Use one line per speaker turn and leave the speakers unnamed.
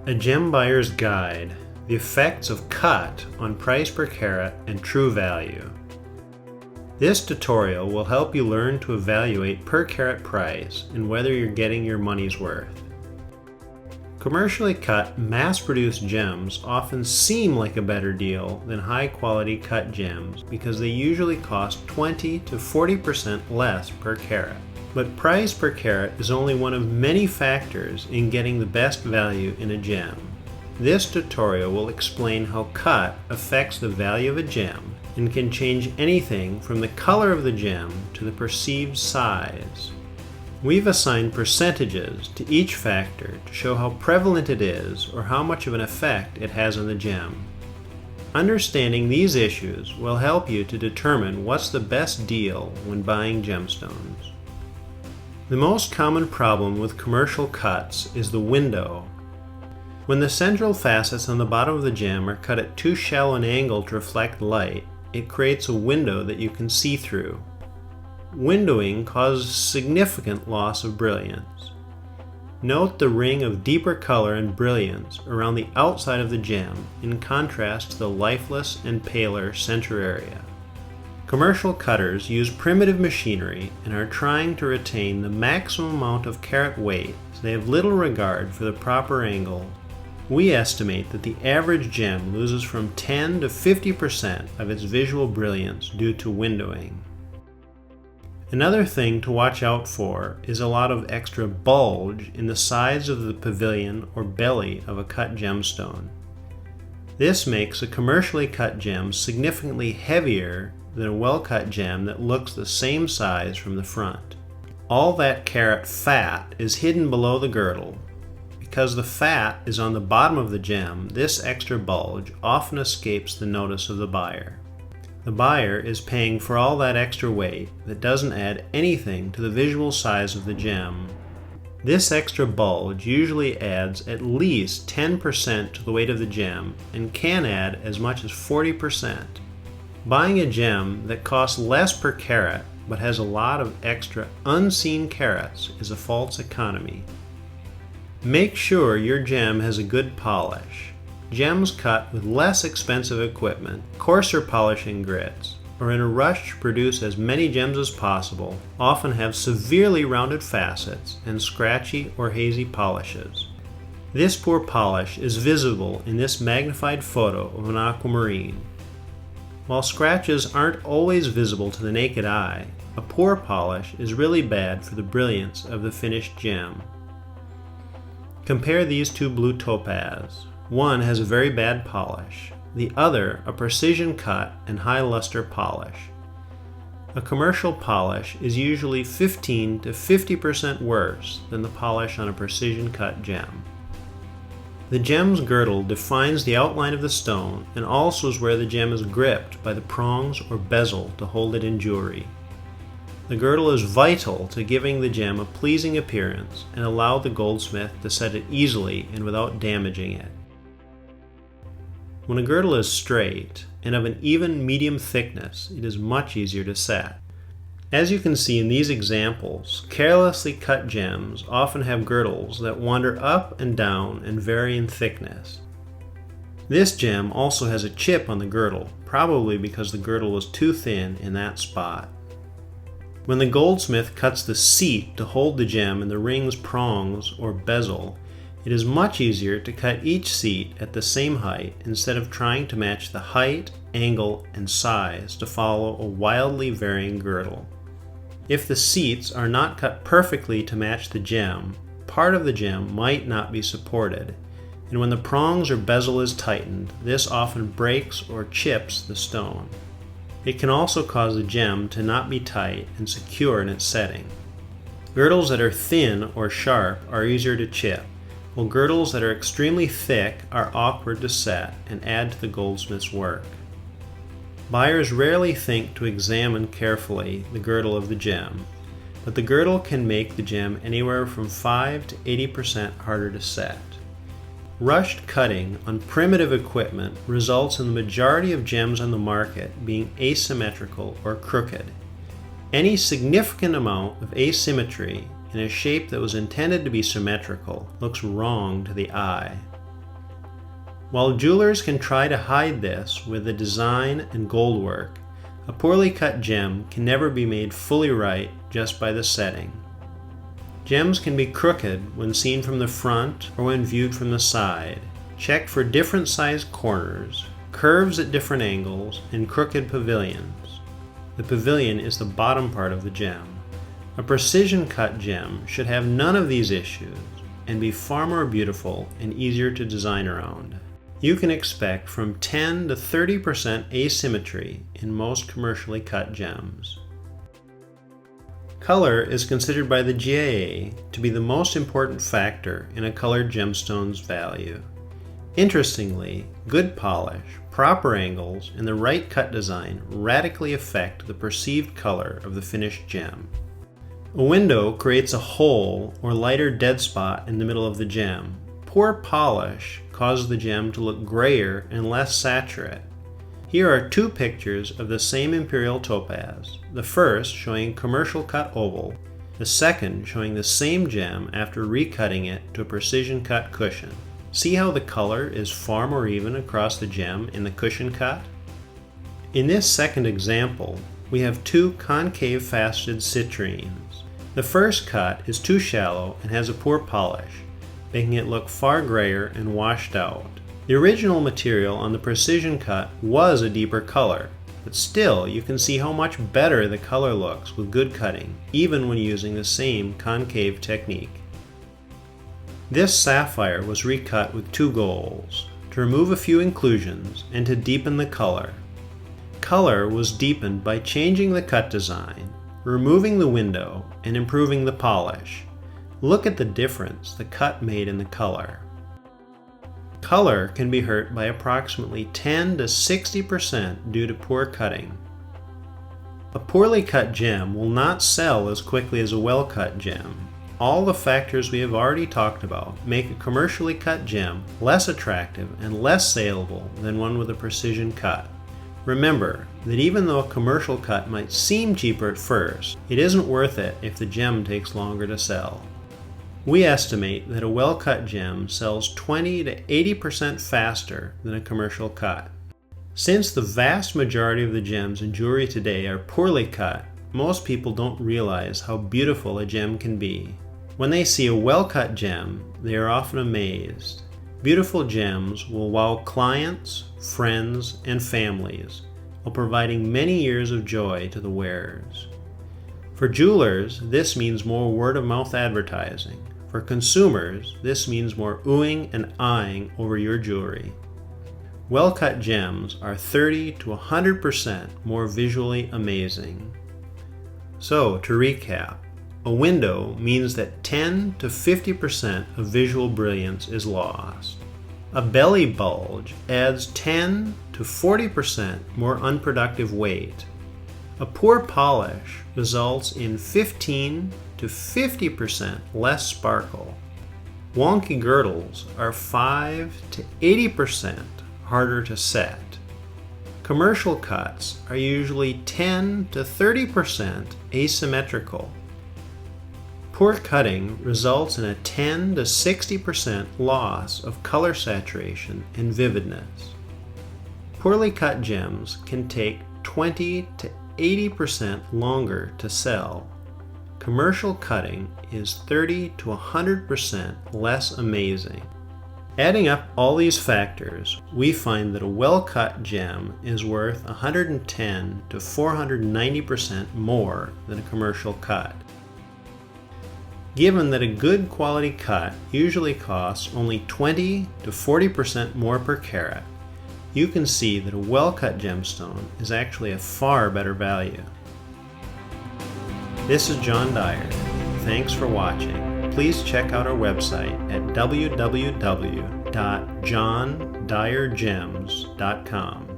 A Gem Buyer's Guide: The Effects of Cut on Price per Carat and True Value. This tutorial will help you learn to evaluate per carat price and whether you're getting your money's worth. Commercially cut, mass-produced gems often seem like a better deal than high-quality cut gems because they usually cost 20 to 40% less per carat. But price per carat is only one of many factors in getting the best value in a gem. This tutorial will explain how cut affects the value of a gem and can change anything from the color of the gem to the perceived size. We've assigned percentages to each factor to show how prevalent it is or how much of an effect it has on the gem. Understanding these issues will help you to determine what's the best deal when buying gemstones. The most common problem with commercial cuts is the window. When the central facets on the bottom of the gem are cut at too shallow an angle to reflect light, it creates a window that you can see through. Windowing causes significant loss of brilliance. Note the ring of deeper color and brilliance around the outside of the gem in contrast to the lifeless and paler center area. Commercial cutters use primitive machinery and are trying to retain the maximum amount of carat weight, so they have little regard for the proper angle. We estimate that the average gem loses from 10 to 50% of its visual brilliance due to windowing. Another thing to watch out for is a lot of extra bulge in the sides of the pavilion or belly of a cut gemstone. This makes a commercially cut gem significantly heavier than a well-cut gem that looks the same size from the front. All that carat fat is hidden below the girdle. Because the fat is on the bottom of the gem, this extra bulge often escapes the notice of the buyer. The buyer is paying for all that extra weight that doesn't add anything to the visual size of the gem. This extra bulge usually adds at least 10% to the weight of the gem and can add as much as 40%. Buying a gem that costs less per carat but has a lot of extra unseen carats is a false economy. Make sure your gem has a good polish. Gems cut with less expensive equipment, coarser polishing grits, or in a rush to produce as many gems as possible often have severely rounded facets and scratchy or hazy polishes. This poor polish is visible in this magnified photo of an aquamarine. While scratches aren't always visible to the naked eye, a poor polish is really bad for the brilliance of the finished gem. Compare these two blue topaz. One has a very bad polish, the other a precision cut and high luster polish. A commercial polish is usually 15 to 50% worse than the polish on a precision cut gem. The gem's girdle defines the outline of the stone and also is where the gem is gripped by the prongs or bezel to hold it in jewelry. The girdle is vital to giving the gem a pleasing appearance and allow the goldsmith to set it easily and without damaging it. When a girdle is straight and of an even medium thickness, it is much easier to set. As you can see in these examples, carelessly cut gems often have girdles that wander up and down and vary in thickness. This gem also has a chip on the girdle, probably because the girdle was too thin in that spot. When the goldsmith cuts the seat to hold the gem in the ring's prongs or bezel, it is much easier to cut each seat at the same height instead of trying to match the height, angle, and size to follow a wildly varying girdle. If the seats are not cut perfectly to match the gem, part of the gem might not be supported, and when the prongs or bezel is tightened, this often breaks or chips the stone. It can also cause the gem to not be tight and secure in its setting. Girdles that are thin or sharp are easier to chip, while girdles that are extremely thick are awkward to set and add to the goldsmith's work. Buyers rarely think to examine carefully the girdle of the gem, but the girdle can make the gem anywhere from 5 to 80% harder to set. Rushed cutting on primitive equipment results in the majority of gems on the market being asymmetrical or crooked. Any significant amount of asymmetry in a shape that was intended to be symmetrical looks wrong to the eye. While jewelers can try to hide this with the design and gold work, a poorly cut gem can never be made fully right just by the setting. Gems can be crooked when seen from the front or when viewed from the side. Check for different sized corners, curves at different angles, and crooked pavilions. The pavilion is the bottom part of the gem. A precision cut gem should have none of these issues and be far more beautiful and easier to design around. You can expect from 10 to 30% asymmetry in most commercially cut gems. Color is considered by the GIA to be the most important factor in a colored gemstone's value. Interestingly, good polish, proper angles, and the right cut design radically affect the perceived color of the finished gem. A window creates a hole or lighter dead spot in the middle of the gem. Poor polish causes the gem to look grayer and less saturate. Here are two pictures of the same imperial topaz, the first showing commercial cut oval, the second showing the same gem after recutting it to a precision cut cushion. See how the color is far more even across the gem in the cushion cut? In this second example, we have two concave faceted citrines. The first cut is too shallow and has a poor polish, making it look far grayer and washed out. The original material on the precision cut was a deeper color, but still you can see how much better the color looks with good cutting, even when using the same concave technique. This sapphire was recut with two goals, to remove a few inclusions and to deepen the color. Color was deepened by changing the cut design, removing the window, and improving the polish. Look at the difference the cut made in the color. Color can be hurt by approximately 10 to 60% due to poor cutting. A poorly cut gem will not sell as quickly as a well-cut gem. All the factors we have already talked about make a commercially cut gem less attractive and less saleable than one with a precision cut. Remember that even though a commercial cut might seem cheaper at first, it isn't worth it if the gem takes longer to sell. We estimate that a well-cut gem sells 20 to 80% faster than a commercial cut. Since the vast majority of the gems in jewelry today are poorly cut, most people don't realize how beautiful a gem can be. When they see a well-cut gem, they are often amazed. Beautiful gems will wow clients, friends, and families, while providing many years of joy to the wearers. For jewelers, this means more word-of-mouth advertising. For consumers, this means more oohing and eyeing over your jewelry. Well-cut gems are 30 to 100% more visually amazing. So, to recap, a window means that 10 to 50% of visual brilliance is lost. A belly bulge adds 10 to 40% more unproductive weight. A poor polish results in 15 to 50% less sparkle. Wonky girdles are 5 to 80% harder to set. Commercial cuts are usually 10 to 30% asymmetrical. Poor cutting results in a 10 to 60% loss of color saturation and vividness. Poorly cut gems can take 20 to 80% longer to sell. Commercial cutting is 30 to 100% less amazing. Adding up all these factors, we find that a well-cut gem is worth 110 to 490% more than a commercial cut. Given that a good quality cut usually costs only 20 to 40% more per carat, you can see that a well-cut gemstone is actually a far better value. This is John Dyer. Thanks for watching. Please check out our website at www.johndyergems.com.